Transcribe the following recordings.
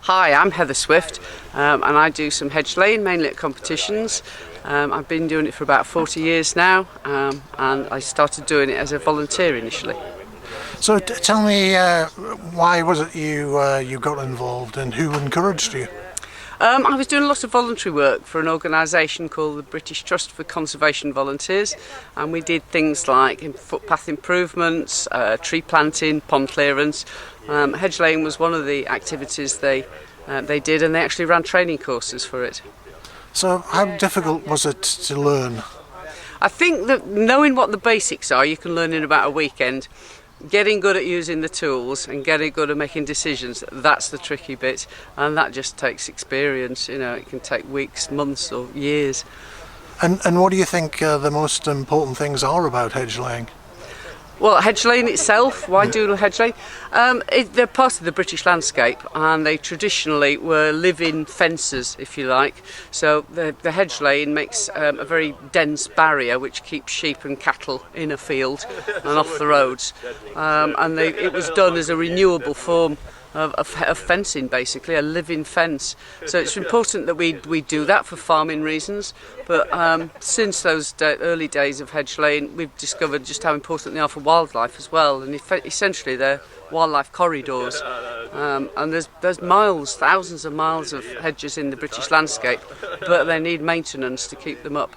Hi, I'm Heather Swift, and I do some Hedge Lane, mainly at competitions. I've been doing it for about 40 years now, and I started doing it as a volunteer initially. So tell me, why was it you got involved and who encouraged you? I was doing a lot of voluntary work for an organisation called the British Trust for Conservation Volunteers, and we did things like footpath improvements, tree planting, pond clearance. Hedge Lane was one of the activities they did, and they actually ran training courses for it. So how difficult was it to learn? I think that knowing what the basics are, you can learn in about a weekend. Getting good at using the tools and getting good at making decisions, that's the tricky bit, and that just takes experience. You know, it can take weeks, months or years. And what do you think the most important things are about hedge laying? Well, Hedge Lane itself, why do Hedge Lane? They're part of the British landscape, and they traditionally were living fences, if you like. So the Hedge Lane makes a very dense barrier which keeps sheep and cattle in a field and off the roads. It was done as a renewable form of fencing, basically, a living fence. So it's important that we do that for farming reasons, but since those early days of Hedge Lane, we've discovered just how important they are for wildlife as well, and essentially they're wildlife corridors. And there's miles, thousands of miles of hedges in the British landscape, but they need maintenance to keep them up.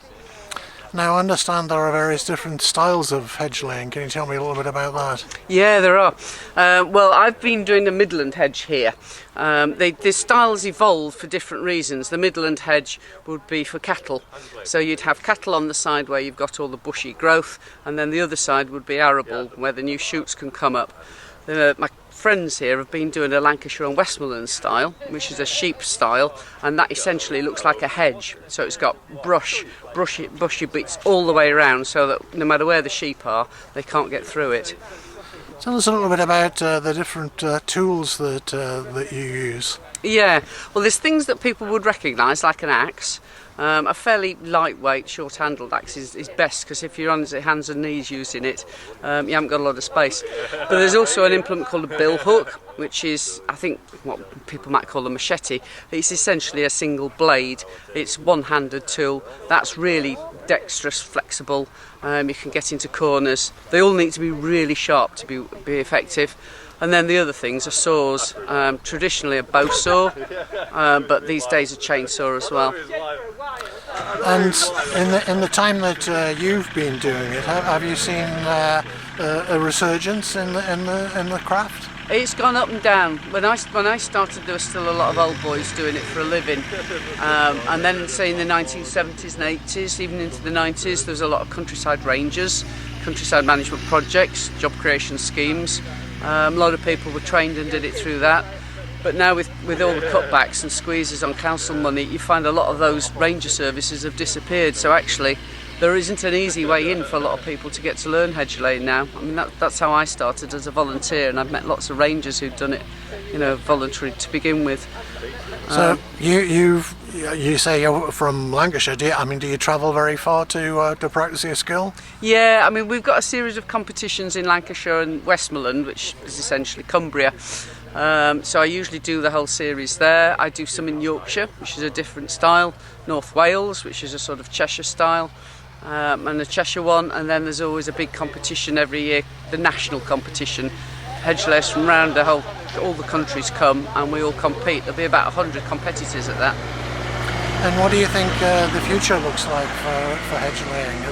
Now, I understand there are various different styles of hedge laying. Can you tell me a little bit about that? Yeah, there are. Well, I've been doing the Midland hedge here. The styles evolve for different reasons. The Midland hedge would be for cattle. So you'd have cattle on the side where you've got all the bushy growth, and then the other side would be arable, where the new shoots can come up. My friends here have been doing a Lancashire and Westmoreland style, which is a sheep style, and that essentially looks like a hedge. So it's got bushy bits all the way around, so that no matter where the sheep are, they can't get through it. Tell us a little bit about the different tools that you use. Yeah, well, there's things that people would recognise, like an axe. A fairly lightweight, short-handled axe is best, because if you're on your hands and knees using it, you haven't got a lot of space. But there's also an implement called a bill hook, which is, I think, what people might call a machete. It's essentially a single blade. It's one-handed tool. That's really dexterous, flexible. You can get into corners. They all need to be really sharp to be effective. And then the other things are saws, traditionally a bow saw, but these days a chainsaw as well. And in the time that you've been doing it, have you seen a resurgence in the craft? It's gone up and down. When I started, there were still a lot of old boys doing it for a living, and then say in the 1970s and 80s, even into the 90s, there was a lot of countryside rangers, countryside management projects, job creation schemes. A lot of people were trained and did it through that. But now with all the cutbacks and squeezes on council money, you find a lot of those ranger services have disappeared. So actually, there isn't an easy way in for a lot of people to get to learn Hedge Lane now. I mean, that's how I started as a volunteer, and I've met lots of rangers who've done it, voluntary to begin with. So you say you're from Lancashire. Do you travel very far to practice your skill? Yeah, I mean, we've got a series of competitions in Lancashire and Westmoreland, which is essentially Cumbria. So I usually do the whole series there. I do some in Yorkshire, which is a different style, North Wales, which is a sort of Cheshire style, and a Cheshire one, and then there's always a big competition every year, the national competition. Hedge layers from around all the countries come, and we all compete. There'll be about 100 competitors at that. And what do you think the future looks like for hedge laying?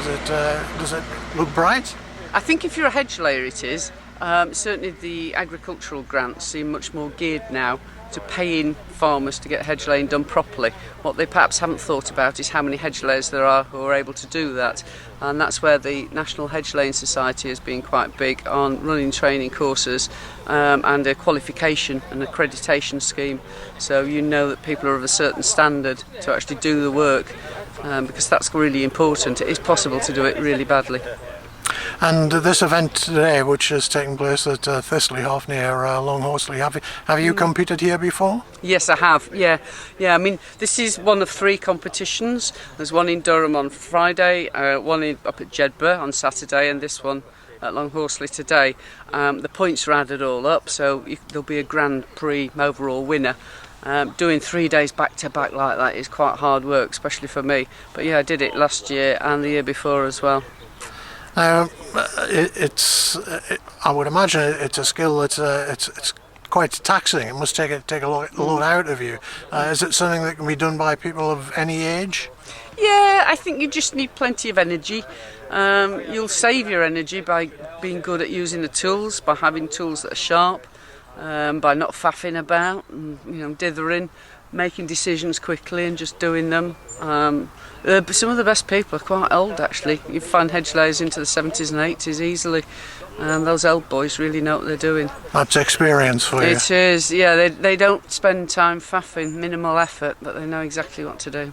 Does it look bright? I think if you're a hedge layer, it is. Certainly the agricultural grants seem much more geared now to paying farmers to get hedge laying done properly. What they perhaps haven't thought about is how many hedge layers there are who are able to do that, and that's where the National Hedge Laying Society has been quite big on running training courses and a qualification and accreditation scheme, so you know that people are of a certain standard to actually do the work, because that's really important. It is possible to do it really badly. And this event today, which is taking place at Thistleyhaugh near Longhorsley, have you competed here before? Yes, I have. Yeah. I mean, this is one of 3 competitions. There's one in Durham on Friday, one up at Jedburgh on Saturday, and this one at Longhorsley today. The points are added all up, so there'll be a Grand Prix overall winner. Doing 3 days back to back like that is quite hard work, especially for me. But yeah, I did it last year and the year before as well. Now, I would imagine it's a skill that's it's quite taxing. It must take a lot out of you. Is it something that can be done by people of any age? Yeah, I think you just need plenty of energy. You'll save your energy by being good at using the tools, by having tools that are sharp, by not faffing about and dithering, making decisions quickly and just doing them. But some of the best people are quite old actually. You find hedge layers into the 70s and 80s easily. Those old boys really know what they're doing. That's experience for you. It is, yeah. They don't spend time faffing, minimal effort, but they know exactly what to do.